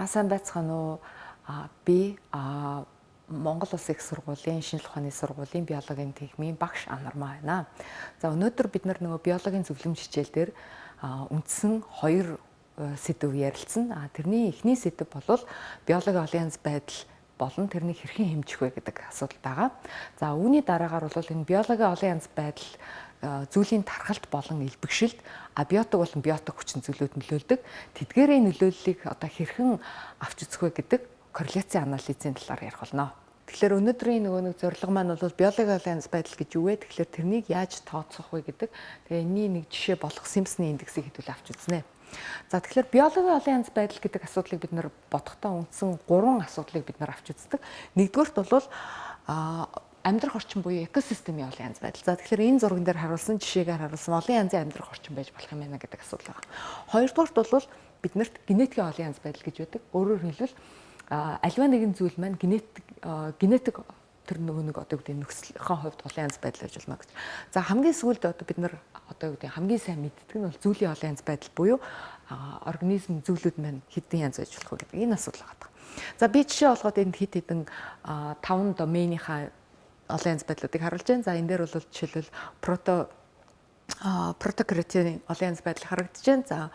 сайн байцгаана уу? Би Монгол Улсын их сургуулийн шинжлэх ухааны сургуулийн биологийн техникийн багш Анармаа байна. За өнөөдөр бид нөгөө биологийн зөвлөмж хичээлээр үндсэн хоёр сэдв ярилцсан. Тэрний эхний сэдв бол биологийн олон янз байдал болон тэрнийг хэрхэн хэмжих вэ гэдэг асуудал байгаа. За үүний дараагаар бол энэ биологийн олон янз байдал зүйлийн тархалт болон илбэгшилд абиотик болон биотик хүчин зүйлүүд нөлөөлдөг. Тэдгээрийн нөлөөллийг хэрхэн авч үзэх вэ гэдэг корреляцийн анализийн талаар ярих болно. Тэгэхээр өнөөдрийн нэг зорилго маань бол биологийн олон янз байдал гэж юу вэ? Тэгэхээр тэрнийг яаж тооцох вэ гэдэг. Тэгээ энэний нэг жишээ болох Симпсоны индексийг хэдүүл авч үзнэ. За тэгэхээр биологийн олон янз байдал гэдэг асуудлыг бид нэр бодохдоо үндсэн 3 асуудлыг бид нар авч үздэг. Нэгдүгээрт бол амьдрах орчин буюу экосистемийн олон янз байдал. За тэгэхээр энэ зурган дээр харуулсан жишээгээр харуулсан олон янзын амьдрах орчин байж болох юм байна гэдэг асуудал байна. Хоёрдугаарт бол биднэрт генетикийн олон янз байдал гэж байдаг. Өөрөөр хэлбэл аливаа нэгэн зүйл маань генетик тэр нэг нөхцөлийн хувьд олон янз байдал байж болно гэж. За хамгийн сүүлд бид нар хамгийн сайн мэддэг нь бол зүйлийн олон янз байдал буюу организм зүйлүүд маань хэдэн янз байж болох вэ гэдэг энэ асуудал байгаа. За би жишээ олгоод энд хэдэн 5 доменийнхаа олон янз байдлуудыг харуулж байна. За энэ дээр бол жишээлбэл протократийн олон янз байдал харагдаж байна. За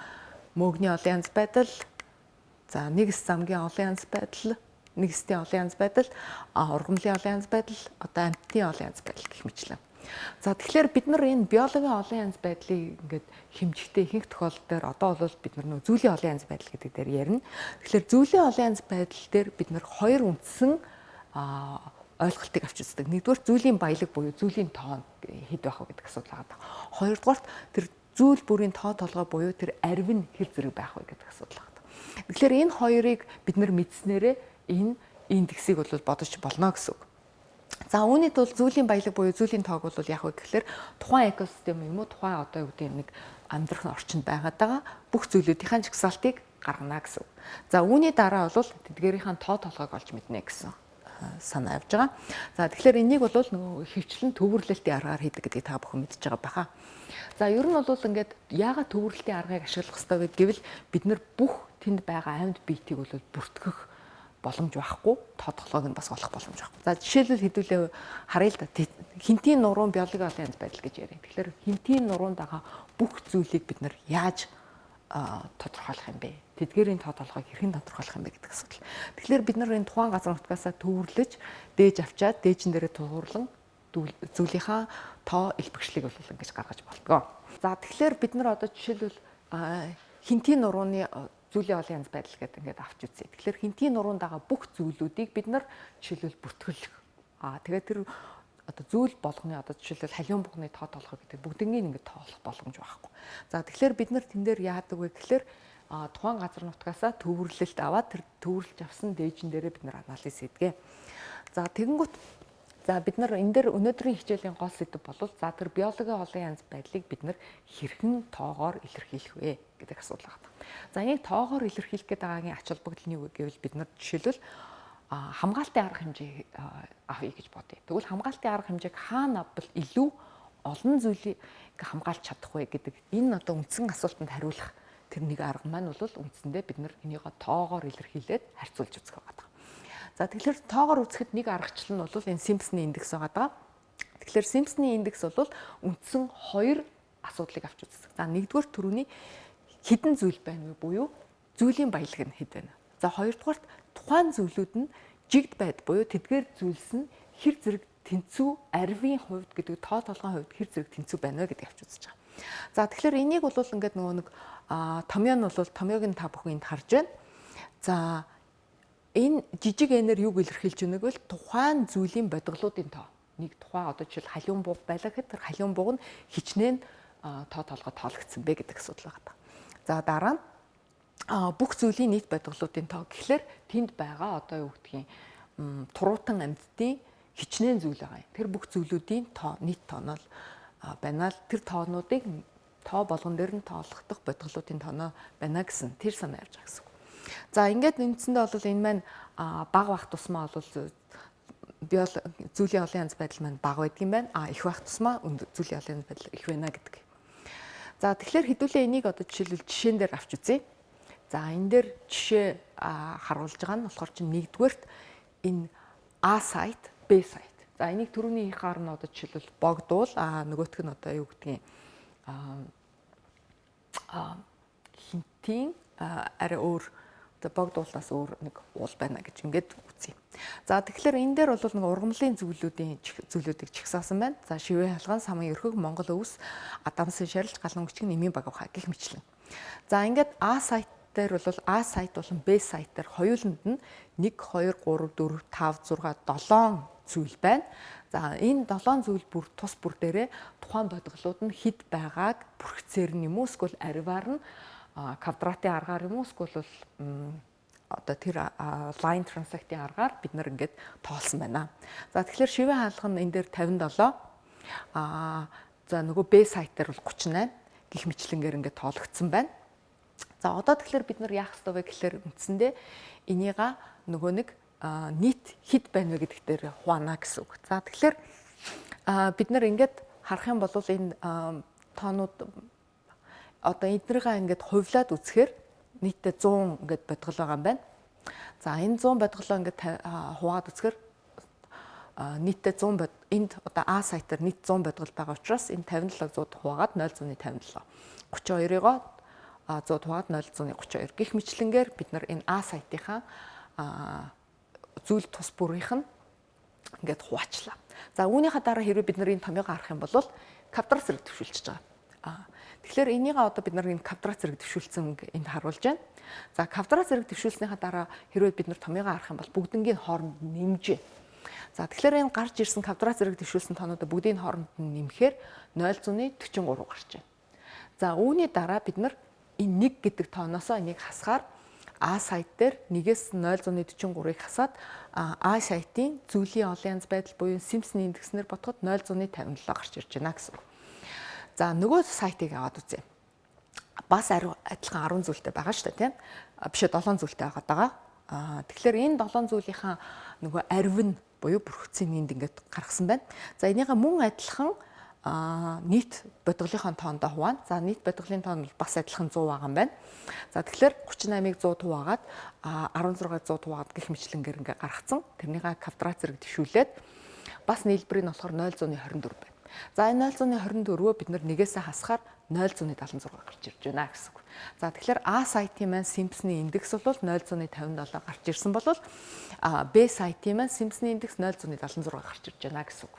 мөөгний олон янз байдал, за нэгс замгийн олон янз байдал, нэгсдийн олон янз байдал, ургамлын олон янз байдал, амьтдын олон янз байдал гэх мэтлээ. За тэгэхээр бид нар энэ биологийн олон янз байдлыг ингээд хэмжихдээ ихэнх тохиолдолд одоо бол бид нар зүйлийн олон янз байдал гэдэг дээр ярина. Тэгэхээр зүйлийн олон янз байдал дээр бид нар хоёр үндсэн ойлголтыг авч үздэг. Нэгдүгээр зүйлийн баялаг буюу зүйлийн тоо хэд байх вэ гэдэг асуудал байгаа. Хоёрдугаарт тэр зүйл бүрийн тоо толгой буюу тэр арив нь хэр зэрэг байх вэ гэдэг асуудал байгаа. Тэгэхээр энэ хоёрыг бид нар мэдснээрээ энэ индексийг бол бодож болно гэсэн үг. За үүнийд бол зүйлийн баялаг буюу зүйлийн тоог бол яах вэ гэхээр тухайн экосистем юм уу тухайн нэг амьдрах орчинд байгаад бүх зүйлүүдийн жагсаалтыг гаргана гэсэн үг. За үүний дараа бол тэдгээрийн тоо толгойг олж мэднэ гэсэн санаа авж байгаа. За тэгэхээр энийг бол нөгөө хөвчлэн төвөрлөлтийн аргаар хийдэг гэдгийг та бүхэн мэдж байгаа баха. За ер нь бол ингээд яагаад төвөрлөлтийн аргыг ашиглах ёстой гэвэл бид нар бүх тэнд байгаа амьд биетийг бол бүртгэх боломж байхгүй, тоо толгойг нь бас олох боломж байхгүй. За жишээлбэл хэдүүлээ харъя л да. Хинтийн нуруунд биологийн олон янз байдал гэж ярив. Тэгэхээр хинтийн нуруунд байгаа бүх зүйлийг бид нар яаж тодорхойлох юм бэ? Тэдгээрийн тоо толгойг хэрхэн тодорхойлох юм бэ гэдэг асуудал. Тэгэхээр бид нар энэ тухайн газар нутгаасаа төвөрлөж, дээж авчаад, дээжин дээрээ туурлан зүйлийнхаа тоо илбэгшлийг бол ингэж гаргаж болдгоо. За тэгэхээр бид нар одоо жишээлбэл хинтийн нурууны зүйлийн олон янз байдал гэдэг ингээд авч үзье. Тэгэхээр хинтийн нуруунд байгаа бүх зүйлүүдийг бид нар жишээлбэл бүртгүүлэх. Тэгээд тэр зүйл болгоны жишээлбэл халиун бугны тоо толгой гэдэг бүгднийг ингээд тоолох боломж байхгүй. За тэгэхээр бид нар тэн дээр яадаг вэ гэхээр тухайн газар нутгаасаа төвөрлөлт аваад тэр төвөрлж авсан дээжин дээрээ бид нар анализ хийдэг. За тэгэнгүүт бид нар энэ дээр өнөөдрийн хичээлийн гол сэдэв бол тэр биологийн олон янз байдлыг бид нар хэрхэн тоогоор илэрхийлэх вэ гэдэг асуудал байна. За энийг тоогоор илэрхийлэх гэдэг агийн ач холбогдол нь юу гэвэл бид нар жишээлбэл хамгаалтын арга хэмжээ авъя гэж бодъё. Тэгвэл хамгаалтын арга хэмжээг хаана авбал илүү олон зүйлийг хамгаалж чадах вэ гэдэг энэ үндсэн асуултанд хариулах тэр нэг арга маань бол үндсэндээ бид нар энийг тоогоор илэрхийлээд харьцуулж үзэх байгаа. За тэгэхээр тоогоор үзэхэд нэг аргачлал нь бол энэ Симпсоны индекс байгаа. Тэгэхээр Симпсоны индекс бол үндсэн 2 асуудлыг авч үздэг. За нэгдүгээр төрөний хэдэн зүйл байна вэ буюу зүйлийн баялаг нь хэд байна. За хоёрдугаарт тухайн зүйлүүд нь жигд байд буюу тэдгээр зүйлс нь хэр зэрэг тэнцүү арвийн хувьд гэдэг тоо толгойн хувьд хэр зэрэг тэнцүү байна вэ гэдгийг авч үзэж байгаа. За тэгэхээр энийг бол ингээд нэг томьёо нь бол томьёог нь та бүхэн энд харж байна. За энэ жижиг энээр юг илэрхийлж өгнө гэвэл тухайн зүйлийн бодголуудын тоо. Нэг тухайн жишээл халиун бууг байлаа гэхэд тэр халиун бууг нь хичнээн тоо толгой тоологдсон бэ гэдэг асуудал байгаа. За дараа нь бүх зүйлийн нийт бодголуудын тоо гэхлээр тэнд байгаа туруутан амьтдын хичнээн зүйл байгаа юм. Тэр бүх зүйлүүдийн тоо нийт тоонол байна л тэр тоонуудыг тоо болгон дээр нь тоологдох бодголуудын тооноо байна гэсэн тэр санаа явж байгаа гэсэн. За ингээд үндсэндээ бол энэ маань бага бах тусмаа бол зүйлийн олон янз байдал маань бага байдаг юм байна. Их бах тусмаа зүйлийн олон янз байдал их байна гэдэг. За тэгэхээр хэдүүлээ энийг жишээлбэл жишээн дээр авч үзье. За энэ дээр жишээ харуулж байгаа нь болохоор чинь нэгдүгээрт энэ A site, B site. За энийг түрүүний ихаар нь одоо жишээлбэл богдуул нөгөөх нь одоо юу гэдгийг хинтийн арай өөр одоо богдуулаас өөр нэг уул байна гэж ингээд үзье. За тэгэхээр энэ дээр бол нэг ургамлын зүйлүүдийг чигсаасан байна. За шивээ халгаан, самын өрхөг, Монгол өвс, Адамсын шарилж, галан гүчгийн нэмийн багвхаа гэх мэтлэн. За ингээд A site дээр бол A site болон B site дээр хоёуланд нь 1 2 3 4 5 6 7 зүйл байна. За энэ 7 зүйл бүр тус бүр дээрээ тухайн бодголууд нь хэд байгааг бүрхцээр нь юм уу эсвэл ариваар нь квадратын аргаар юм уу эсвэл одоо тэр line transect-ийн аргаар бид нар ингээд тоолсон байна. За тэгэхээр шивээ хаалга нь энэ дээр 57 за нөгөө B site дээр бол 38 гих мэтлэнгээр ингээд тоологдсон байна. За одоо тэгэхээр бид нар яах ёстой вэ гэхээр үндсэндээ энийга нөгөө нэг нийт хэд байна вэ гэдэгт дээр хуваана гэсэн үг. За тэгэхээр бид нар ингээд харах юм бол энэ тоонууд одоо эднэрийг ингээд хувлаад үзэхээр нийтдээ 100 ингээд бодгол байгаа юм байна. За энэ 100 бодголоо ингээд хуваад үзэхээр нийтдээ 100 энд одоо A site-аар нийт 100 бодгол байгаа учраас энэ 57 100 хуваагаад 0.57. 32-ыг 100 хуваагаад 0.32 гих мэтлэнгээр бид нар энэ A site-ийнхаа зүйл тус бүрийнх нь ингээд хуваачлаа. За үүнийхээ дараа хэрвээ бид нар энэ томьёогоо харах юм бол квадрат зэрэг төвшүүлчихэж байгаа. Тэгэхээр энийг одоо бид нар энэ квадрат зэрэг төвшүүлсэн энд харуулж байна. За квадрат зэрэг төвшүүлснийхаа дараа хэрвээ бид нар томьёогоо харах юм бол бүгднгийн хооронд нэмж байна. За тэгэхээр энэ гарч ирсэн квадрат зэрэг төвшүүлсэн тоонуудаа бүгдийн хооронд нь нэмэхээр 0.43 гарч байна. За үүний дараа бид нар энэ 1 гэдэг тооноосоо энийг хасгаар A site дээр 1-ээс 0.43-ыг хасаад A site-ийн зүйлийн олон янз байдал буюу Simpson индекснээр бодоход 0.57 гарч ирж байна гэсэн. За нөгөө сайтыг аваад үзье. Бас адилхан 10 зүйлтэй байгаа шүү дээ, тийм. Биш ээ 7 зүйлтэй байгаа. Тэгэхээр энэ 7 зүйлийнхаа нөгөө арив нь буюу бүрхцийн энд ингээд гаргасан байна. За энийгээ мөн адилхан нийт бодголынхаа тоондоо хуваана. За нийт бодголын тоон бол бас адилхан 100 байгаа юм байна. За тэгэхээр 38-ыг 100 хуваагаад 16-ыг 100 хуваагаад гих мэтлэнгээр ингээ гаргацсан. Тэрнийхээ квадрат зэрэг төвшүүлээд бас нийлбэрийг нь болохоор 0.24 байна. За энэ 0.24-өө бид нар нэгээсээ хасахаар 0.76 гарч ирж байна гэсэн үг. За тэгэхээр A site-ийн маань Simpson-ы индекс бол 0.57 гарч ирсэн бол B site-ийн маань Simpson-ы индекс 0.76 гарч ирж байна гэсэн үг.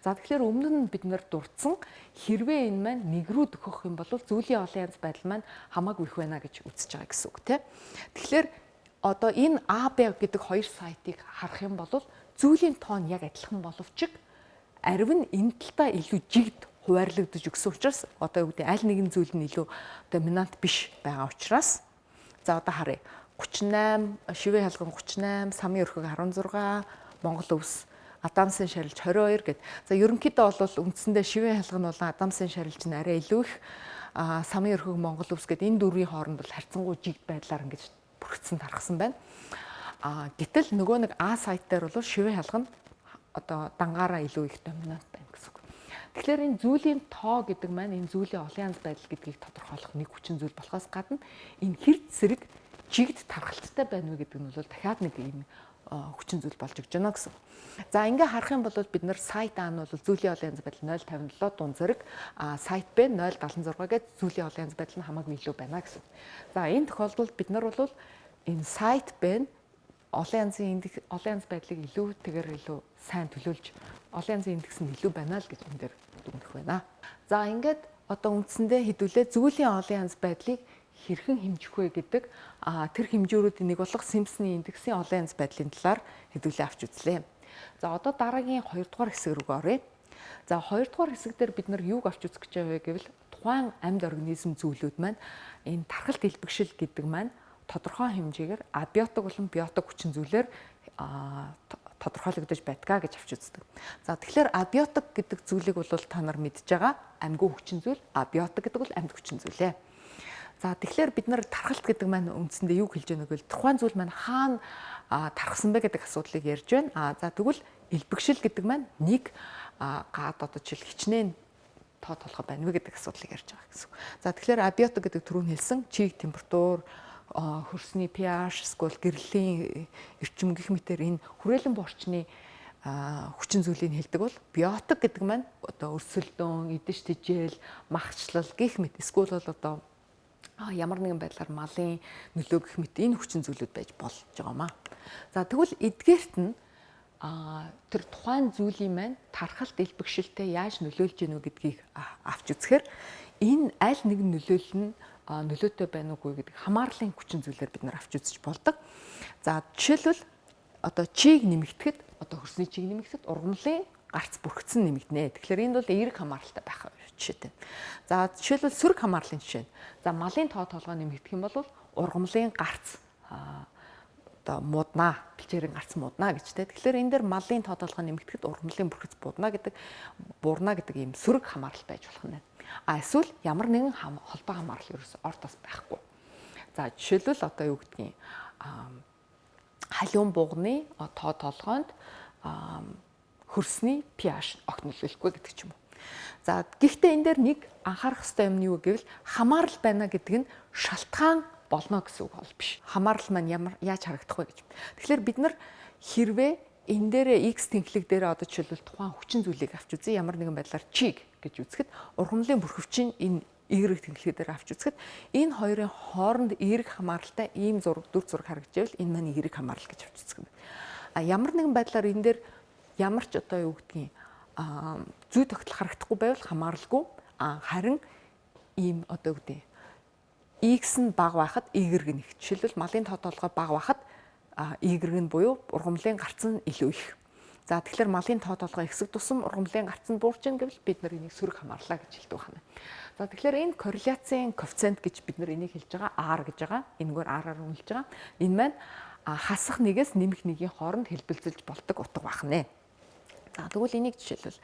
За тэгэхээр өмнө нь бид нэр дурдсан хэрвээ энэ маань нэг рүү дөхөх юм бол зүйлийн олон янз байдал маань хамаагүй их байна гэж үзэж байгаа гэсэн үг тийм. Тэгэхээр одоо энэ A, B гэдэг хоёр сайтыг харах юм бол зүйлийн тоон яг адилхан боловч арив нь энэ талтаа илүү жигд хуваарлагдаж өгсөн учраас одоо юу гэдэг аль нэгэн зүйл нь илүү доминант биш байгаа учраас за одоо харъя 38 шивээ халган 38 самын өрхөг 16 Монгол өвс Адамсын шарилж 22 гэд. За ерөнхийдөө бол үндсэндээ шивээ халган болон Адамсын шарилж нь арай илүү их самын өрхөг Монгол өвс гэд энэ дөрвийн хооронд бол харьцангуй жигд байдлаар ингэж бүрхсэн тархсан байна. Гэтэл нөгөө нэг A сайт дээр бол шивээ халган одоо дангаараа илүү их доминант байна гэсэн үг. Тэгэхээр энэ зүйлийн тоо гэдэг маань энэ зүйлийн олон янз байдал гэдгийг тодорхойлох нэг хүчин зүйл болохоос гадна энэ хэрэг зэрэг жигд тархалттай байна вэ гэдэг нь бол дахиад нэг юм хүчин зүйл болж өгч байна гэсэн. За ингээ харах юм бол бид нар сайт А нь бол зүйлийн олон янз байдал 0.57 дунд зэрэг сайт Б 0.76 гэдэг зүйлийн олон янз байдал нь хамаагүй илүү байна гэсэн. За энэ тохиолдолд бид нар бол энэ сайт Б нь олон янз байдлыг илүүтэйгээр илүү сайн төлөөлж олон янзын индекс нь илүү байна л гэж энэ дээр дүгнэх байна. За ингээд одоо үндсэндээ хэдүүлээ зүйлийн олон янз байдлыг хэрхэн хэмжих вэ гэдэг тэр хэмжүүрүүдийн нэг болох Simpson-ы индексийн олон янз байдлын талаар хэдүүлээ авч үзлээ. За одоо дараагийн 2 дугаар хэсэг рүү оръё. За 2 дугаар хэсэг дээр бид нар юуг авч үзэх гэж байгаа вэ гэвэл тухайн амьд организм зүйлүүд маань энэ тархалт илбэгшил гэдэг маань тодорхой хэмжээгээр абиотик болон биотик хүчин зүйлээр тодорхойлогдож байдгаа гэж авч үздэг. За тэгэхээр абиотик гэдэг зүйлийг бол та нар мэдж байгаа. Амьгүй хүчин зүйл, абиотик гэдэг бол амьд хүчин зүйлээ. За тэгэхээр бид нар тархалт гэдэг маань үндсэндээ юу хэлж байгааг вэ? Тухайн зүйл маань хаана тархсан бэ гэдэг асуудлыг ярьж байна. За тэгвэл илбэгшил гэдэг маань нэг гад одоо жишээл хичнээн тоо толгой байна вэ гэдэг асуудлыг ярьж байгаа гэсэн. За тэгэхээр абиотик гэдэг түрүүн хэлсэн чиг температур хөрсний pH эсвэл гэрлийн эрчим гэх мэтээр энэ хүрээлэн буу орчны хүчин зүйлийг хэлдэг бол биотик гэдэг маань одоо өрсөлдөөн, идэж тэжээл, махчлал гэх мэт эсвэл бол одоо ямар нэгэн байдлаар малын нөлөө гэх мэт энэ хүчин зүйлүүд байж болж байгаамаа. За тэгвэл эдгээрт нь тэр тухайн зүйлийн маань тархалт элбэгшилтэй яаж нөлөөлж гэнэ үү гэдгийг авч үзэхээр энэ аль нэг нөлөөлөл нь нөлөөтэй байна уугүй гэдэг хамаарлын хүчин зүйлээр бид нар авч үзэж болдог. За жишээлбэл одоо чийг нэмэгдэхэд одоо хөрсний чийг нэмэгдэхэд ургамлын гарц бүрхсэн нэмэгдэнэ. Тэгэхээр энд бол эерэг хамааралтай байх жишээтэй. За жишээлбэл сөрөг хамаарлын жишээ. За малын тоо толгой нэмэгдэх юм бол ургамлын гарц одоо муудна, бэлчээрийн гарц муудна гэжтэй. Тэгэхээр энэ дээр малын тоо толгой нэмэгдэхэд ургамлын бүрхэц буурна гэдэг ийм сөрөг хамаарал байж болох нь. Эсвэл ямар нэгэн холбоо хамаарал ерөөс ортос байхгүй. За жишээлбэл одоо юу гэдгийг халиун бууганы тоо толгойд хөрсний pH огт нөлөөлөхгүй гэдэг ч юм уу. За гэхдээ энэ дээр нэг анхаарах ёстой юм нь юу гэвэл хамаарал байна гэдэг нь шалтгаан болно гэсэн үг бол биш. Хамаарал маань яаж харагдах вэ гэж. Тэгэхээр бид нар хэрвээ энэ дээрээ X тэнхлэг дээрээ одоо жишээлбэл тухайн хүчин зүйлийг авч үзье, ямар нэгэн байдлаар чиг гэж үзэхэд ургамлын бүрхөвчин энэ Y тэнхлэг дээр авч үзэхэд энэ хоёрын хооронд эерэг хамааралтай ийм дүр зураг харагдж байвал энэ маань эерэг хамаарал гэж авч үзэх юм. Ямар нэгэн байдлаар энэ дээр ямар ч одоо юу гэдгийг зүй тогтол харагдахгүй байвал хамааралгүй. Харин ийм одоо юу гэдэг X нь бага байхад Y нэг. Жишээлбэл малын тоо толгой бага байхад Y нь буюу ургамлын гарц нь илүү их. За тэгэхээр малын тоо толгой ихсэх тусам ургамлын гарц нь буурч ийн гэвэл бид нар энийг сөрөг хамаарлаа гэж хэлдэг байна. За тэгэхээр энэ корреляцийн коэффициент гэж бид нар энийг хэлж байгаа R гэж байгаа. Энэгээр R-аар үнэлж байгаа. Энэ маань хасах нэгээс нэмэх нэгийн хооронд хэлбэлзэлж болдог утга байна. За тэгвэл энийг жишээлбэл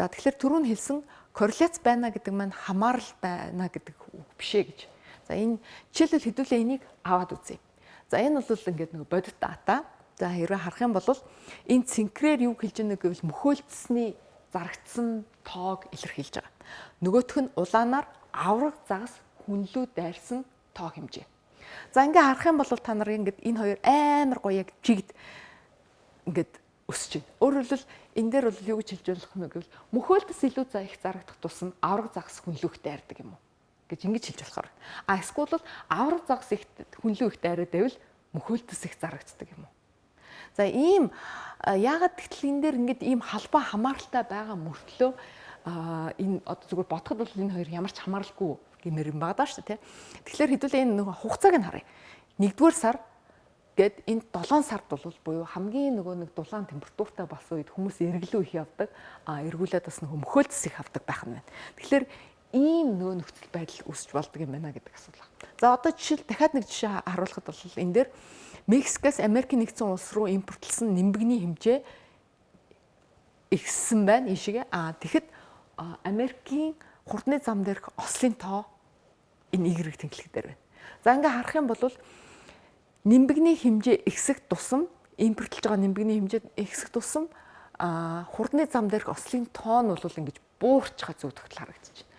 за тэгэхээр түрүүн хэлсэн корреляц байна гэдэг маань хамаарал байна гэдэг үг биш ээ гэж. За энэ жишээлбэл хэдүүлээ энийг аваад үзье. За энэ бол ингээд нэг бодит дата. За хэрвээ харах юм бол энэ цинкрээр юу хэлж байгааг гэвэл мөхөөлтсний зарагдсан тоог илэрхийлж байгаа. Нөгөөх нь улаанаар авраг загас хүнлүү дайрсан тоо хэмжээ. За ингээ харах юм бол та нар ингээд энэ хоёр амар гоё яг чигд ингээд өсөж байна. Өөрөөр хэлбэл энэ дээр бол юу гэж хэлж болох нь гэвэл мөхөөлтс илүү их зарагдах тусам авраг загас хүнлүүх дайрдаг юм уу гэж ингэж хэлж болохоор. Эсвэл бол авраг загас их хүнлүү их дайраад байвал мөхөөлтс их зарагддаг юм уу. За ийм яагаад гэтэл энэ дээр ингээд ийм халбаа хамааралтай байгаа мөртлөө энэ одоо зүгээр бодоход бол энэ хоёр ямар ч хамааралгүй гэмээр юм байгаа даа шүү дээ. Тэгэхээр хэдүүлээ энэ нөгөө хугацааг нь харъя. 1-р сар гэд энэ 7 сард бол буюу хамгийн нөгөө нэг дулаан температуртай болсон үед хүмүүс эргэлөө их явдаг. Эргүүлээд бас нөгөө мөхөөлтс их авдаг байх нь байна. Тэгэхээр ийм нөгөө нөхцөл байдал үүсч болдог юм байна гэдэг асуулт. За одоо жишээл дахиад нэг жишээ харуулхад бол энэ дээр Мексикээс Америкийн нэгдсэн улс руу импортлсон нимбэгний хэмжээ ихссэн байна ийшээгээ. Тэгэхэд Америкийн хурдны зам дээрх ослын тоо энэ Y тэнхлэг дээр байна. За ингээ харах юм бол нимбэгний хэмжээ ихсэх тусам импортлж байгаа нимбэгний хэмжээ ихсэх тусам хурдны зам дээрх ослын тоо нь бол ингэж буурч байгаа зүй тогтол харагдаж байна.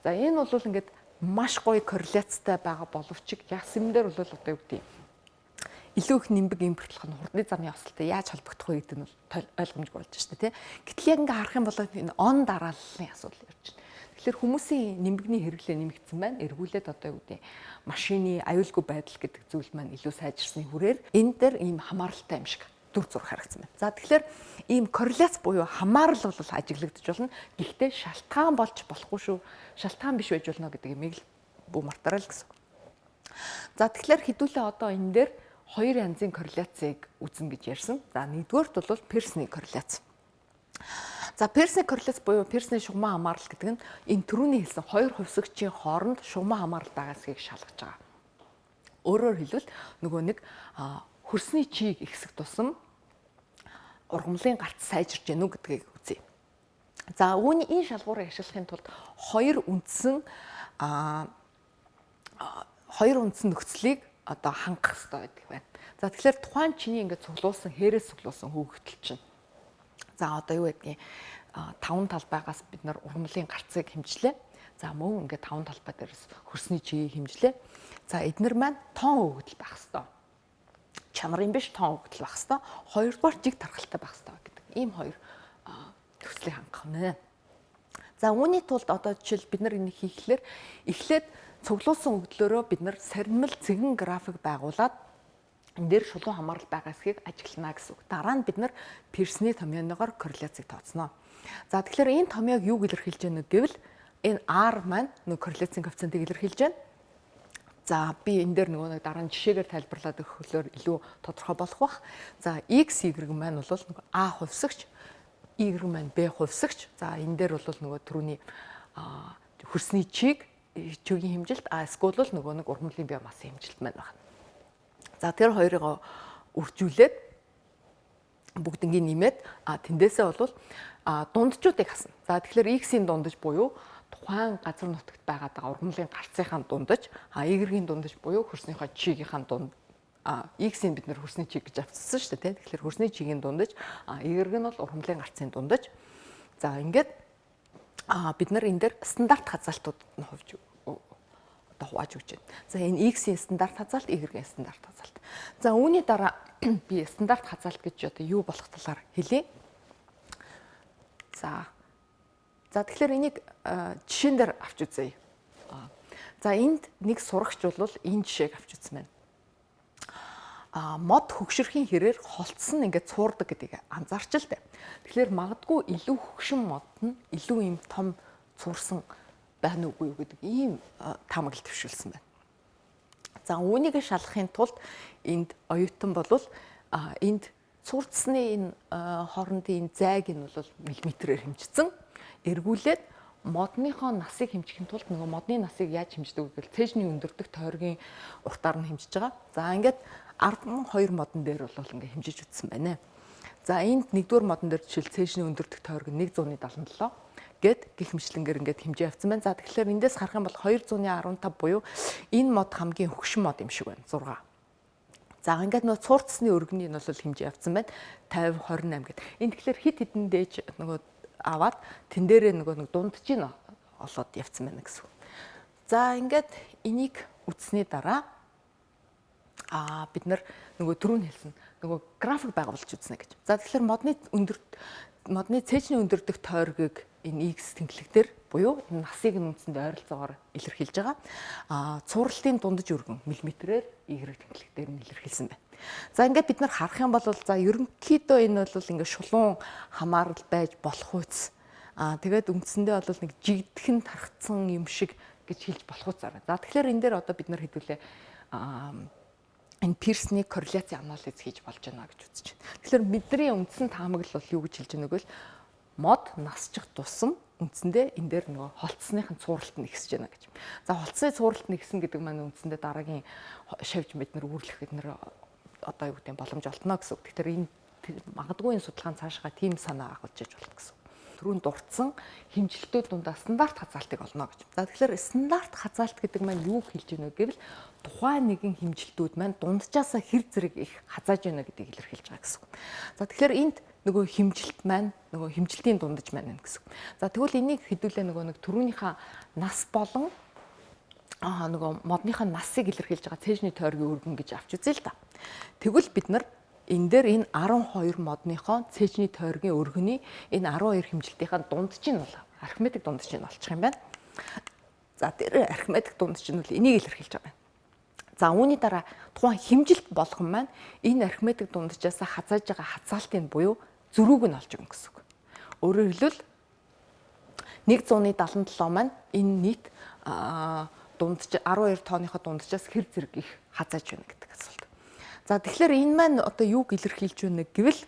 За энэ бол ингээд маш гоё корреляцтай байгаа боловч яасан дээр бол одоо юу гэдэг илүү их нимбэг импортлох нь хурдны замын ослтой яаж холбогдох вэ гэдэг нь бол ойлгомжгүй болж байна тийм. Гэтэл яг ингээ харах юм бол энэ он дарааллын асуудал явж байна. Тэгэхээр хүмүүсийн нимбэгний хэрэглээ нэмэгдсэн байна. Эргүүлээд одоо юу гэдэг машины аюулгүй байдал гэдэг зүйл маань илүү сайжирсны хүрээр энэ дээр ийм хамааралтай юм шиг дүр зураг харагдсан байна. За тэгэхээр ийм корреляц буюу хамаарал бол ажиглагдаж болно. Гэхдээ шалтгаан болж болохгүй шүү. Шалтгаан биш байж болно гэдэг юмыг л бүү мартаарай л гэсэн. За тэгэхээр хэдүүлээ одоо энэ дээр хоёр янзын корреляцийг үзнэ гэж ярьсан. За нэгдүгээрт бол Персний корреляц. За Персний корреляц буюу Персний шугаман хамаарал гэдэг нь энэ түрүүний хэлсэн хоёр хувьсгчийн хооронд шугаман хамаарал байгаасыг шалгаж байгаа. Өөрөөр хэлбэл нөгөө нэг хөрсний чийг ихсэх тусам ургамлын гарц сайжирч гэнэ үү гэдгийг үзье. За үүний энэ шалгуурыг ашиглахын тулд хоёр үндсэн нөхцөлийг одоо хангах хэрэгтэй байдаг байна. За тэгэхээр тухайн чиний ингээд цуглуулсан хээрээс цуглуулсан хөөгтөл чинь. За одоо юу гэдгийг таван талбайгаас бид нар ургамлын гарцыг хэмжлээ. За мөн ингээд 5 талбай дээрээс хөрсний чигийг хэмжлээ. За эднэр маань тоон өгөгдөл байх хэвээр. Чанарын биш тоон өгөгдөл байх хэвээр. Хоёрдугаар жиг тархалтай байх хэвээр гэдэг. Ийм хоёр төслийг хангах нэ. За үүний тулд одоо жишээл бид нар энийг хийхлээр эхлээд цуглуулсан өгөгдлөөрөө бид нар сарнимал цэгэн график байгуулад энэ дээр шулуун хамаарал байгаа эсхийг ажиглана гэсэн үг. Дараа нь бид нар Пирсний томьёоныгоор корреляцийг тооцно. За тэгэхээр энэ томьёог юу илэрхийлж байна гэвэл энэ R маань нөгөө корреляцийн коэффициентийг илэрхийлж байна. За би энэ дээр нөгөө дараа нь жишээгээр тайлбарлаад өгөхлөөр илүү тодорхой болох бах. За X, Y маань бол нөгөө A хувьсагч, Y маань B хувьсагч. За энэ дээр бол нөгөө түрүүний хөрсний чигийн хэмжилт, эсвэл нөгөө нэг ургамлын биомассын хэмжилт маань байна. За тэр хоёрыг үржүүлээд бүгднийг нэмээд тэндээсээ бол дунджуудыг хасна. За тэгэхээр X-ийн дундаж буюу тухайн газар нутагт байгаад байгаа ургамлын гарцынхаа дундаж, Y-ийн дундаж буюу хөрснийхөө чигийнхаа дунд X-ийг бид нэр хөрсний чиг гэж авчихсан шүү дээ. Тэгэхээр хөрсний чигийн дундаж, Y нь бол ургамлын гарцын дундаж. За ингээд бид нар энэ дээр стандарт хазаалтууд нь хувааж өгч байна. За энэ X-ийн стандарт хазаалт, Y-ийн стандарт хазаалт. За үүний дараа би стандарт хазаалт гэж одоо юу болох талаар хэлье. За тэгэхээр энийг жишээн дээр авч үзье. За энд нэг сурагч бол энэ жишээг авч үзсэн байна. Мод хөгшөрхийн хэрээр холтсон ингээд цуурдаг гэдгийг анзаарч л дээ. Тэгэхээр магадгүй илүү хөгшин мод нь илүү юм том цуурсан байна уугүй юу гэдэг ийм таамаглал төвшүүлсэн байна. За үүнийг шалгахын тулд энд оюутан болвол энд цуурдсны энэ хоорондын зайг нь бол миллиметрээр хэмжсэн. Эргүүлээд модныхоо насыг хэмжихийн тулд нөгөө модны насыг яаж хэмждэг вэ гэвэл цээжний өндөрдөх тойргийн уртаар нь хэмжиж байгаа. За ингээд 12 модон дээр бол ингээд хэмжиж үзсэн байна. За энд нэгдүгээр модон дээр жишээл цээжний өндөрдөх тойрог 177 гэд гих мэтлэнгээр ингээд хэмжээ авсан байна. За тэгэхээр эндээс харах юм бол 215 буюу энэ мод хамгийн хөгшин мод юм шиг байна. 6. За ингээд нөгөө цуурцсны өргөнийг нь бол хэмжээ авсан байна. 50 28 гэд. Энд тэгэхээр хит хитэн дээж нөгөө аваад тэн дээрээ нөгөө нэг дунджийг олоод явцсан байна гэсэн үг. За ингээд энийг үтсний дараа бид нар нөгөө түрүүн хэлсэн нөгөө график байгуулж үзнэ гэж. За тэгэхээр модны цээжний өндөрдөх тойргийг энэ X тэнхлэгтэр буюу энэ насыг нь үндсэндээ ойролцоогоор илэрхийлж байгаа. Цуурлалын дундаж өргөн миллиметрээр Y тэнхлэгтэр нь илэрхийлсэн байна. За ингээд бид нар харах юм бол за ерөнхийдөө энэ бол ингээд шулуун хамаарал байж болох үс. Тэгээд үндсэндээ бол нэг жигдхэн тархацсан юм шиг гэж хэлж болох үс байна. За тэгэхээр энэ дээр одоо бид нар хэдүүлээ энэ Пирсний корреляцийн анализ хийж болж байна гэж үзэж байна. Тэгэхээр бидний үндсэн таамаглал бол юу гэж хэлж байгааг бол мод насчих тусам үндсэндээ энэ дээр нөгөө холтсныхын цууралт нь ихсэж байна гэж. За холтсны цууралт нь ихсэн гэдэг маань үндсэндээ дараагийн шавж бид нар үүрлэх бид нар одоо юу гэдэг боломж олтно гэсэн үг. Тэгэхээр энэ магадгүй энэ судалгаан цаашгаа тийм санаа агуулж иж болно гэсэн. Түрүүн дурдсан хэмжилтүүд дундаа стандарт хазаалтыг олно гэж. За тэгэхээр стандарт хазаалт гэдэг маань юу хэлж байна вэ гэвэл тухайн нэгэн хэмжилтүүд маань дунджаасаа хэр зэрэг их хазааж байна гэдгийг илэрхийлж байгаа гэсэн. За тэгэхээр энд нөгөө хэмжилт маань нөгөө хэмжилтийн дундаж маань гэсэн. За тэгвэл энийг хэдүүлээ нөгөө нэг түрүүнийхээ нас болон нөгөө модныхаа насыг илэрхийлж байгаа цээжний тойргийн өргөн гэж авч үзье л да. Тэгвэл бид нар энэ дээр энэ 12 модныхоо цээжний тойргийн өргөний энэ 12 хэмжилтийнхаа дундаж нь бол архимедик дундаж нь олчих юм байна. За тэр архимедик дундаж нь бол энийг илэрхийлж байгаа юм. За үүний дараа тухайн хэмжилт болгон маань энэ архимедик дунджаас хазааж байгаа хазаалтын буюу зөрүүг нь олж өгнө гэсэн үг. Өөрөөр хэлбэл 177 маань энэ нийт дундаж 12 тооныхоо дунджаас хэр зэрэг их хазааж байна гэдэг асуулт. За тэгэхээр энэ маань одоо юуг илэрхийлж байна гэвэл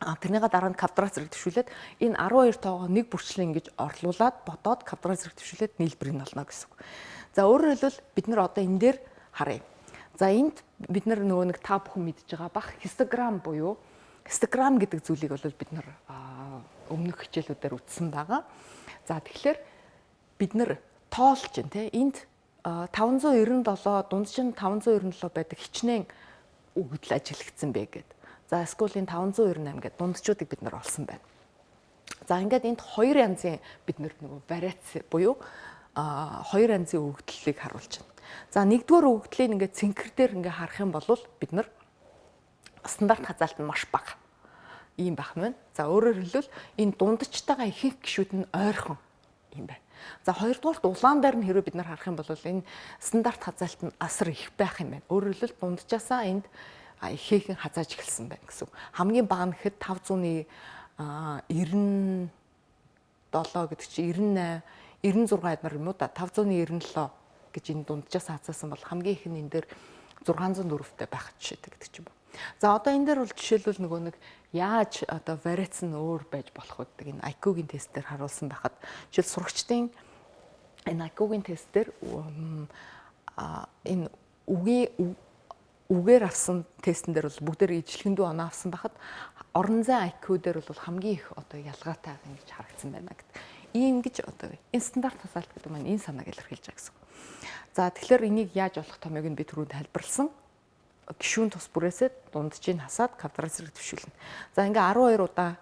тэрнийга дараа нь квадрат зэрэг төвшүүлээд энэ 12 тоогоо нэг бүрчлэн ингэж орлуулад бодоод квадрат зэрэг төвшүүлээд нийлбэрийг нь олно гэсэн үг. За өөрөөр хэлбэл бид нар одоо энэ дээр харъя. За энд бид нар нөгөө нэг та бүхэн мэдж байгаа бах хистограм буюу хистограм гэдэг зүйлийг бол бид нар өмнөх хичээлүүдээр үзсэн байгаа. За тэгэхээр бид нар тоолж чинь те энд 597 дунджиж нь 597 байдаг хичнээн өгөгдөл ажиглагдсан бэ гэд. За эсвэл энэ 598 гэдэг дунджуудыг бид нар олсон байна. За ингээд энд хоёр янзын бид нөгөө вариац буюу хоёр янзын өгөгдлийг харуулж байна. За нэгдүгээр өгөгдлийг ингээд цэнхэр дээр ингээд харах юм бол бид стандарт хазаалт нь маш бага. Ийм байх нь байна. За өөрөөр хэлбэл энэ дундчтайгаа ихэнх гишүүд нь ойрхон юм байна. За хоёрдугаарт улаан дээр нь хэрвээ бид харах юм бол энэ стандарт хазаалт нь асар их байх юм байна. Өөрөөр хэлбэл дундчаасаа энд ихээхэн хазааж эхэлсэн байна гэсэн. Хамгийн бага нь гэхэд 500-ны 97 гэдэг чи 98 96 адмаар юм уу да 597 гэж энэ дунджаас хазаасан бол хамгийн их нь энэ дээр 604-тэй байх жишээтэй гэдэг ч юм уу. За одоо энэ дээр бол жишээлбэл нөгөө нэг яаж одоо вариац нь өөр байж болох вэ гэдэг энэ IQ-гийн тестээр харуулсан байхад жишээл сурагчдын энэ IQ-гийн тестээр энэ үгээр авсан тестэн дээр бол бүгдээр ижлэхэндүү оноо авсан байхад орон зай IQ дээр бол хамгийн их одоо ялгаатай ингэж харагдсан байна гэдэг. Ийм гэж одоо энэ стандарт хазаалт гэдэг маань энэ санааг илэрхийлж байгаа гэсэн. За тэгэхээр энийг яаж олох томьёог нь би түрүү тайлбарлсан. Гишүүн тус бүрээсээ дунджийг хасаад квадрат зэрэг төвшүүлнэ. За ингээ 12 удаа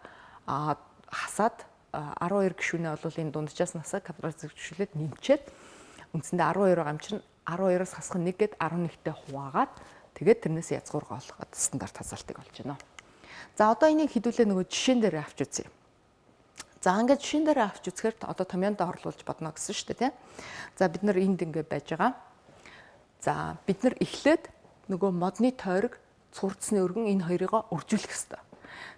хасаад 12 гишүүнээ бол энэ дунджаас нь хасаад квадрат зэрэг төвшүүлээд нэмчээд үндсэндээ 12-оор гамжирна. 12-оос хасах 1 гээд 11-тэй хуваагаад тэгээд тэрнээс язгуурга олгоод стандарт хазаалтыг олж байна. За одоо энийг хэдүүлээ нөгөө жишээн дээр авч үзье. За ингээд жишээн дээр авч үзэхээр одоо томьёонд орлуулж бодно гэсэн шүү дээ, тийм. За бид нар энд ингээд байж байгаа. За бид нар эхлээд нөгөө модны тойрог цурцсны өргөн энэ хоёрыг үржүүлэх ёстой.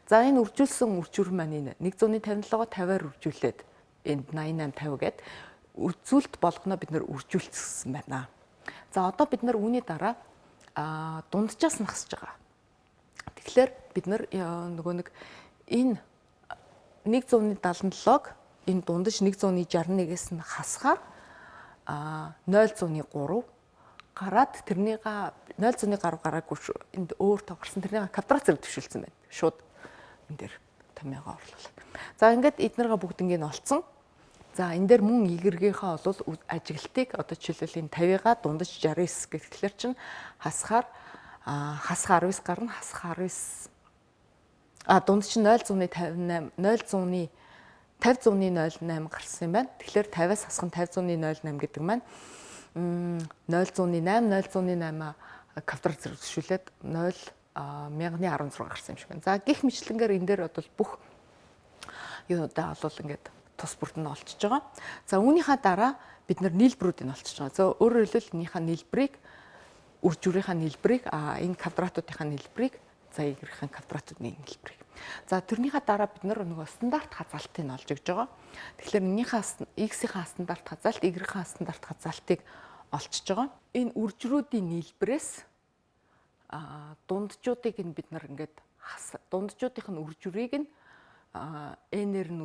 За энэ үржүүлсэн үржүүр маань энэ 157-го 50-аар үржүүлээд энд 88 50 гээд үржүүлэлт болгоно бид нар үржүүлчихсэн байна. За одоо бид нар үүний дараа дунджаас нь хасж байгаа. Тэгэхээр бид нар нөгөө нэг энэ 177-г энэ дундаж 161-ээс нь хасгаар 0.3 гараад тэрнийг 0.3 гараагүй энд өөр тоглосон тэрнийг квадрат зэрэг төвшүүлсэн байна. Шууд энэ дээр томьёогоо орлуулад. За ингээд эднэргээ бүгднийг нь олцсон. За энэ дээр мөн игэргийнхаа бол ажиглалтыг одоо жишээлбэл энэ 50-га дундаж 69 гэхлээр чинь хасгаар 19 гарна хасах 19 дунд чинь 0.58 0.50.08 гарсан юм байна. Тэгэхээр 50-аас хасах нь 50.08 гэдэг маань 0.8 квадрат зэрэг төвшүүлээд 1016 гарсан юм шиг байна. За гих мэтлэнгээр энэ дээр бол бүх юунуудаа бол ингээд тус бүрд нь олчж байгаа. За үүнийхээ дараа бид нар нийлбэрүүдийг олчж байгаа. За өөрөөр хэлбэл энийхээ нийлбэрийг үржүүрийнхаа нийлбэрийг энэ квадратуудынхаа нийлбэрийг за y-ийн квадратуудын нийлбэрийг. За тэрнийхээ дараа бид нөгөө стандарт хазаалтыг олж өгч байгаа. Тэгэхээр энийхээ x-ийн стандарт хазаалт, y-ийн стандарт хазаалтыг олчж байгаа. Энэ үржрүүдийн нийлбэрээс дунджуудыг нь бид нар ингээд дунджуудынх нь үржвэрийг нь n-ээр нь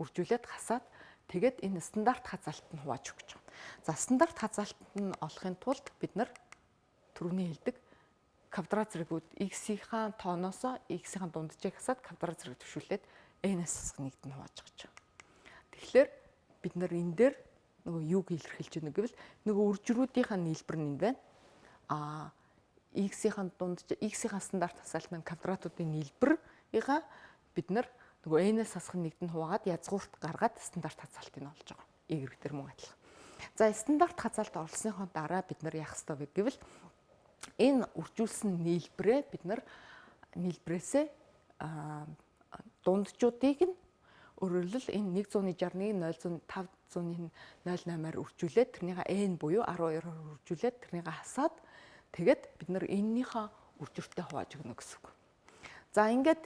үржүүлээд хасаад тэгээд энэ стандарт хазаалт нь хувааж өгч байгаа. За стандарт хазаалт нь олохын тулд бид нар түрүүний хэлдэг квадрат зэрэгүүд x-ийн тооноос x-ийн дунджийг хасаад квадрат зэрэг төвшүүлээд n-ээс хасах нэгд нь хувааж байгаа. Тэгэхээр бид нар энэ дээр нөгөө юуг илэрхийлж байна гэвэл нөгөө үржрүүдийнхаа нийлбэр нь энэ байна. X-ийн стандарт хасаалт маань квадратуудын нийлбэрийг бид нар нөгөө n-ээс хасах нэгд нь хуваагаад язгуурт гаргаад стандарт хазаалтыг олж байгаа. Y дээр мөн адилхан. За стандарт хазаалт олсныхоо дараа бид нар яах ёстой вэ гэвэл энэ үржүүлсэн нийлбэрээ бид нар нийлбэрээсээ дунджуудыг нь өөрөлдөл энэ 161 0.508-аар үржүүлээд тэрнийхээ n буюу 12-оор үржүүлээд тэрнийг хасаад тэгээд бид нар эннийхээ үржвэртэй хувааж өгнө гэсэн үг. За ингээд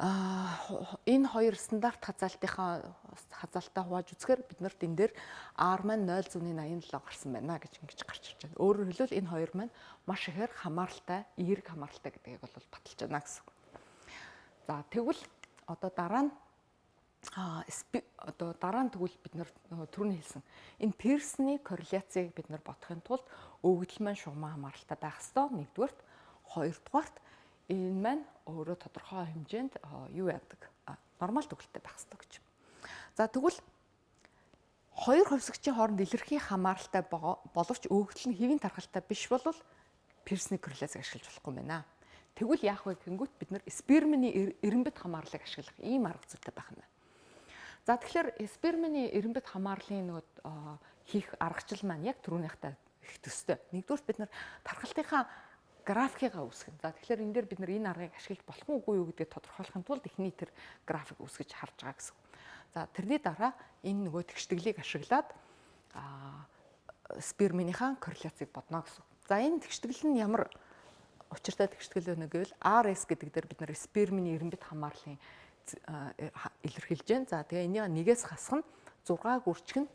энэ хоёр стандарт хазаалтаа хувааж үзэхээр бид нарт энэ дээр R маань 0.87 гарсан байна гэж ингэж гарч ирж байна. Өөрөөр хэлбэл энэ хоёр маань маш ихээр хамааралтай, эерэг хамааралтай гэдгийг бол баталж байна гэсэн. За тэгвэл одоо дараа нь тэгвэл бид нар түрүүний хэлсэн энэ Пирсний корреляцийг бид нар бодохын тулд өгөгдөл маань шугамаа хамааралтай байх ёстой. Нэгдүгээрт, хоёрдугаарт энэ маань өөрөө тодорхой хэмжээнд юу яадаг? Нормал төгөлтэй байх ёстой гэж. За тэгвэл хоёр хувьсгчийн хооронд илэрхий хамааралтай боловч өгөгдөл нь хэвийн тархалтай биш бол Пирсний корреляцийг ашиглаж болохгүй юм байна. Тэгвэл яах вэ гэнгүүт бид нар спермийн эренбэт хамаарлыг ашиглах ийм арга зүйтэй байх нь. За тэгэхээр спермийн эренбэт хамаарлын нөгөө хийх аргачлал маань яг түрүүнийхтэй их төстэй. Нэгдүгээр бид нар тархалтынхаа графикаа үүсгэн. За тэгэхээр энэ дээр бид нар энэ аргыг ашиглаж болох уугүй юу гэдгийг тодорхойлохын тулд эхний тэр график үүсгэж харж байгаа гэсэн. За тэрний дараа энэ нөгөө тэгшдэглийг ашиглаад спермийнхаа корреляцийг бодно гэсэн. За энэ тэгшдэгэл нь ямар учиртай тэгшдэгэл вэ гэвэл RS гэдэг дээр бид нар спермийн эренбэт хамаарлын илэрхийлж байна. За тэгээ энийг нэгээс хасах нь 6 гүрчгэн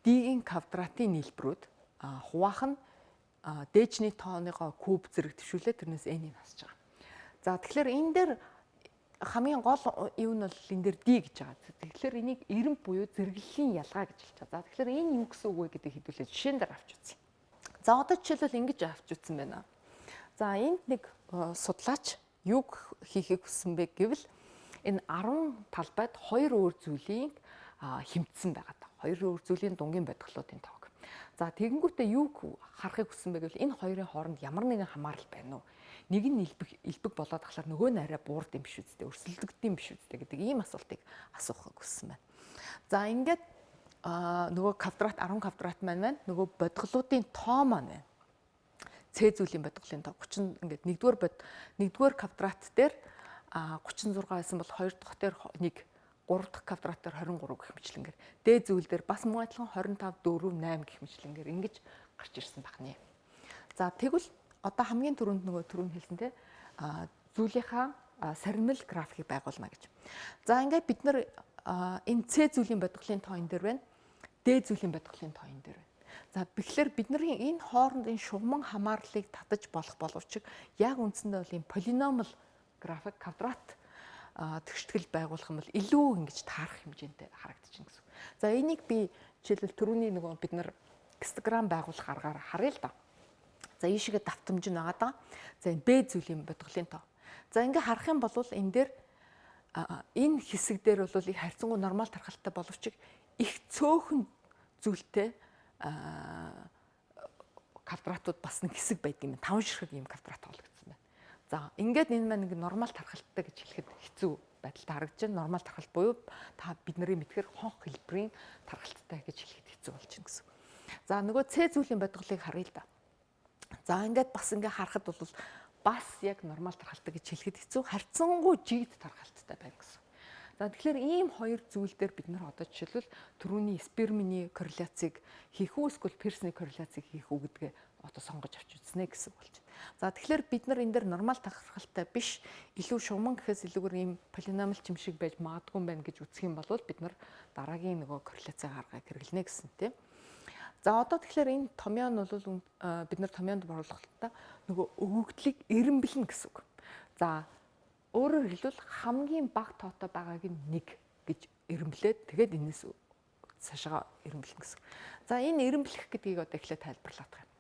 D-ийн квадратын нийлбэрүүд хуваах нь дээжний тооныгоо куб зэрэг төвшүүлээ тэрнээс n-ийг хасж байгаа. За тэгэхээр энэ дээр хамгийн гол юм нь бол энэ дээр D гэж байгаа. Тэгэхээр энийг эренб буюу зэрэглэлийн ялгаа гэж хэлж байгаа. За тэгэхээр энэ юу гэсэн үг вэ гэдгийг хэдүүлээ жишээн дээр авч үзье. За одоо жишээлбэл ингэж авч үзсэн байна. За энд нэг судлаач юу хийхийг хүссэн бэ гэвэл энэ 10 талбайд 2 өөр зүйлийг хэмтсэн байгаа даа. 2 өөр зүйлийн дунгийн бодглолтын тоог. За тэгэнгүүтээ юу харахыг хүссэн бэ гэвэл энэ хоёрын хооронд ямар нэгэн хамаарал байна уу? Нэг нь элбэг болоод тахлаар нөгөө нь арай буурд юм биш үстэй, өрсөлдөгд юм биш үстэй гэдэг ийм асуултыг асуухыг хүссэн байна. За ингээд нөгөө квадрат 10 квадрат маань нөгөө бодглолтын тоо маань байна. Ц зүйлийн бодглолын тоо 30 ингээд нэгдүгээр квадрат дээр 36 байсан бол 2 дахь дээр 1, 3 дахь квадрат дээр 23 гэх мэтлэнгээр дээд зүйл дээр бас мөн адилхан 25, 4, 8 гэх мэтлэнгээр ингэж гарч ирсэн байна. За тэгвэл одоо хамгийн түрүүнд нөгөө түрүүнд хэлсэн те зүйлийнхаа сарнил графикийг байгуулна гэж. За ингээд бид нар энэ Ц зүйлийн бодглолын тоо энэ дээр байна. Д зүйлийн бодглолын тоо энэ дээр байна. За тэгэхээр бидний энэ хоорондын шугамн хамаарлыг татаж болох боловч яг үндсэндээ бол ийм полиномал график квадрат тэгштгэл байгуулах юм бол илүү ингэж таарах хэмжээтэй харагдчихна гэсэн. За энийг би жишээлбэл түрүүний нөгөө бид нар гистограмм байгуулах аргаар харъя л да. За ийшээгээ давтамж нь байгаа даа. За энэ Б зүйлийн бодглолын тоо. За ингээ харах юм бол энэ дээр энэ хэсэг дээр бол их харьцангуй нормал тархалтай боловч их цөөхөн зүйлтэй квадратууд бас нэг хэсэг байдаг юм. 5 ширхэг ийм квадрат болгоцсон байна. За ингээд энэ маань нэг нормал тархалтай гэж хэлэхэд хэцүү байдалтай харагдаж байна. Нормал тархалт буюу та бидний мэдхээр хонх хэлбэрийн тархалттай гэж хэлэхэд хэцүү болж байна гэсэн. За нөгөө Ц зүйлийн бодглолыг харъя л да. За ингээд бас ингээ харахад бол бас яг нормал тархалтай гэж хэлэхэд хэцүү, харьцангуй жигд тархалттай байна гэсэн. За тэгэхээр ийм хоёр зүйл дээр бид нар одоо жишээлбэл түрүүний спермийн корреляцийг хийх үү эсвэл Пирсний корреляцийг хийх үү гэдгээ одоо сонгож авч үзнэ гэсэн болж байна. За тэгэхээр бид нар энэ дээр нормал тархалтай биш, илүү шугамн гэхээс илүүгээр ийм полиномал юм шиг байж магадгүй юм байна гэж үзэх юм бол бид нар дараагийн нөгөө корреляцийг гаргахыг хэрэглэнэ гэсэн тийм. За одоо тэгэхээр энэ томьёо нь бол бид нар томьёонд борлуулалтаа нөгөө өгөгдлийг эренбэлнэ гэсэн үг. За өөрөөр хэлбэл хамгийн бага тоотой байгааг нь 1 гэж эренблээд тэгээд энэс цаашаа эренблэх гэсэн. За энэ эренблэх гэдгийг одоо эхлээд тайлбарлаад байна.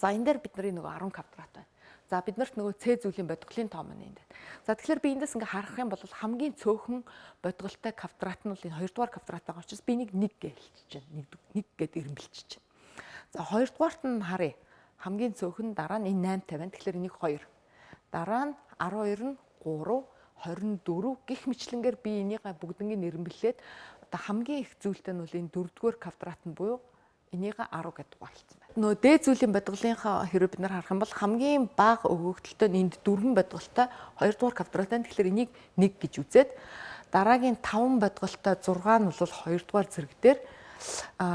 За энэ дээр бидний нөгөө 10 квадрат байна. За биднэрт нөгөө Ц зүйлийн бодглолын тоо маань энэ. За тэгэхээр би эндээс ингээ харах юм бол хамгийн цөөхөн бодголтой квадрат нь бол энэ 2 дугаар квадрат байгаа учраас би нэг гэж хэлчихэж байна. 1 гэд эренбэлчихэж байна. За 2 дугаарт нь харъя. Хамгийн цөөхөн дараа нь энэ 8 50. Тэгэхээр энийг 2. Дараа нь 12 нь 3, 24 гих мэтлэнгээр би энийг бүгднийг нэрмэлээд одоо хамгийн их зүйлтэй нь бол энэ 4-р квадрат нь буюу энийг 10 гэдээ дугаарлцсан байна. Нөө Д зүйлийн бодглолынхаа хэрэг бид нар харах юм бол хамгийн бага өгөгдөлтөд энд 4 бодголтой 2-р квадрат байна. Тэгэхээр энийг 1 гэж үзээд дараагийн 5 бодголтой 6 нь бол 2-р зэрэг дээр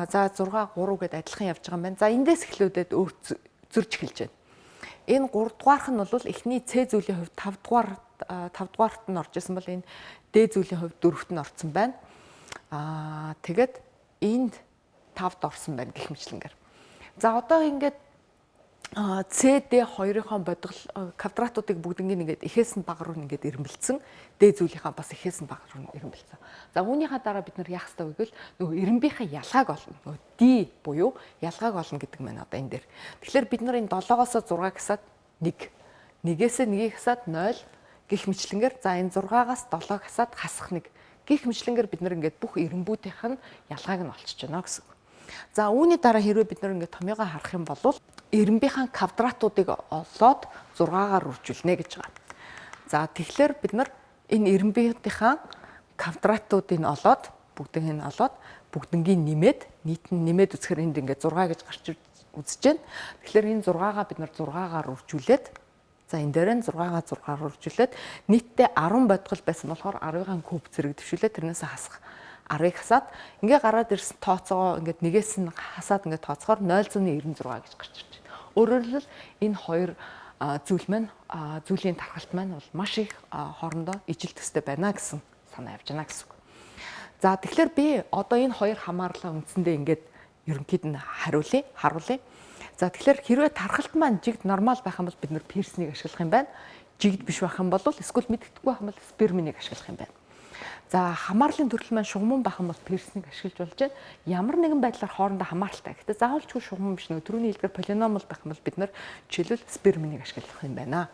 за 6 3 гэдээ адилхан явж байгаа юм байна. За эндээс эхлүүлээд өөр зөрж эхэлж байна. Энэ 3 дугаарх нь бол эхний Ц зүйлийн хувьд 5 дугаарт нь орж исэн бол энэ Д зүйлийн хувьд 4-т нь орсон байна. Тэгээд энд 5-д орсон байна гэх мэтлэнгээр. За одоо ингээд CD2-ын бодгол квадратуудыг бүгднийг ингээд эхээс нь бага руу ингээд ирэмбэлцсэн. D зүйлийнхаа бас эхээс нь бага руу ирэмбэлцсэн. За үүнийхээ дараа бид нар яах ёстой вэ гэвэл нөгөө ирэмбийнхаа ялгааг олно. Нөгөө D буюу ялгааг олно гэдэг маань одоо энэ дээр. Тэгэхээр бид нар энэ 7-оос 6 гисаад 1, 1-ээс 1-ийг хасаад 0 гих мэтлэнгээр за энэ 6-аас 7 хасаад хасах 1 гих мэтлэнгээр бид нар ингээд бүх ирэмбүүдийнх нь ялгааг нь олчиж байна гэсэн. За үүний дараа хэрвээ бид нар ингээд томьёогоо харах юм бол эренбийнхаа квадратуудыг олоод 6-аар үржүүлнэ гэж байгаа. За тэгэхээр бид нар энэ эренбийнхаа квадратуудыг олоод бүгднийг нэмээд нийт нь нэмээд үзэхээр энд ингээд 6 гэж гарч үзэж байна. Тэгэхээр энэ 6-гаа бид нар 6-аар үржүүлээд за энэ дээр нь 6-гаа 6-аар үржүүлээд нийтдээ 10 бодгол байсан болохоор 10-ын куб зэрэг дэвшүүлээд тэрнээс хасах. 10-ыг хасаад ингээ гараад ирсэн тооцоогоо ингээд нэгээс нь хасаад ингээ тооцохоор 0.96 гэж гарч ирж байна. Өөрөөр хэлбэл энэ хоёр зүйл маань зүйлийн тархалт маань бол маш их хоорондоо ижил төстэй байна гэсэн санаа явж байна гэсэн үг. За тэгэхээр би одоо энэ хоёр хамаарлаа үндсэндээ ингээд ерөнхийд нь харуулъя. За тэгэхээр хэрвээ тархалт маань жигд нормал байх юм бол бид нэр пирснийг ашиглах юм байна. Жигд биш байх юм бол эсвэл мэддэхгүй байх юм бол сперминийг ашиглах юм байна. За хамаарлын төрөл маань шугамн байх юм бол пирснийг ашиглаж болж байна. Ямар нэгэн байдлаар хоорондоо хамааралтай. Гэхдээ заавалчгүй шугамн биш нөгөө түрүүний хэлдгээр полиномал байх юм бол бид нэр жишээлбэл сперминийг ашиглах юм байна.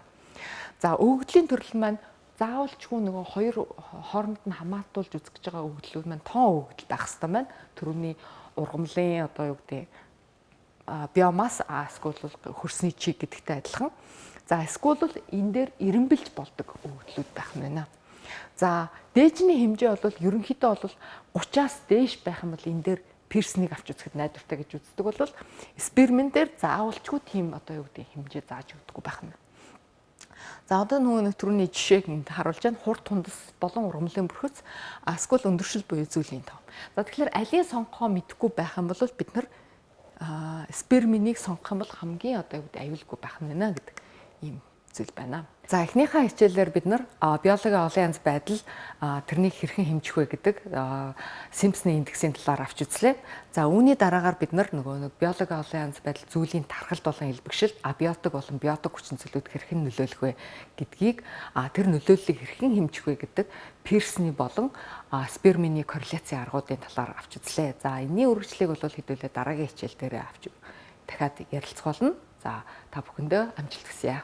За өгөгдлийн төрөл маань заавалчгүй нөгөө хоёр хооронд нь хамаатуулж үзэж байгаа өгөгдлүүд маань тоон өгөгдөл байх хэрэгтэй байна. Түрүүний ургамлын одоо юу гэдэг биомасс эсвэл хөрсний чиг гэдэгтэй адилхан. За эсвэл энэ дээр эренбэлж болдог өгөгдлүүд байх нь байна. За дээжний хэмжээ бол ерөнхийдөө бол 30-аас дээш байх юм бол энэ дээр пирснийг авч үзэхэд найдвартай гэж үздэг бол спермэн дээр заавалчгүй тийм одоо юу гэдэг хэмжээ зааж өгдөггүй байх нь. За одоо нөгөө түрүүний жишээг энд харуулж байна. Хурд тундас болон ургамлын бүрхэц эсвэл өндөршил буюу зүйлийн тав. За тэгэхээр алийг сонгохоо мэдэхгүй байх юм бол бид нар сперминийг сонгох юм бол хамгийн одоо юу гэдэг аюулгүй байх нь байна гэдэг ийм зүйл байна. За эхнийхээ хичээлээр бид нар биологийн олон янз байдал тэрнийг хэрхэн хэмжих вэ гэдэг Симпсоны индексийн талаар авч үзлээ. За үүний дараагаар бид нар нөгөө биологийн олон янз байдал зүйлийн тархалт болон илбэгшилт абиотик болон биотик хүчин зүйлүүд хэрхэн нөлөөлөх вэ гэдгийг тэр нөлөөллийг хэрхэн хэмжих вэ гэдэг пирсний болон сперминий корреляцийн аргуудын талаар авч үзлээ. За энэний үргэлжлэлийг бол хэдүүлээ дараагийн хичээл дээр авч дахиад ярилцах болно. За та бүхэндээ амжилт хүсье.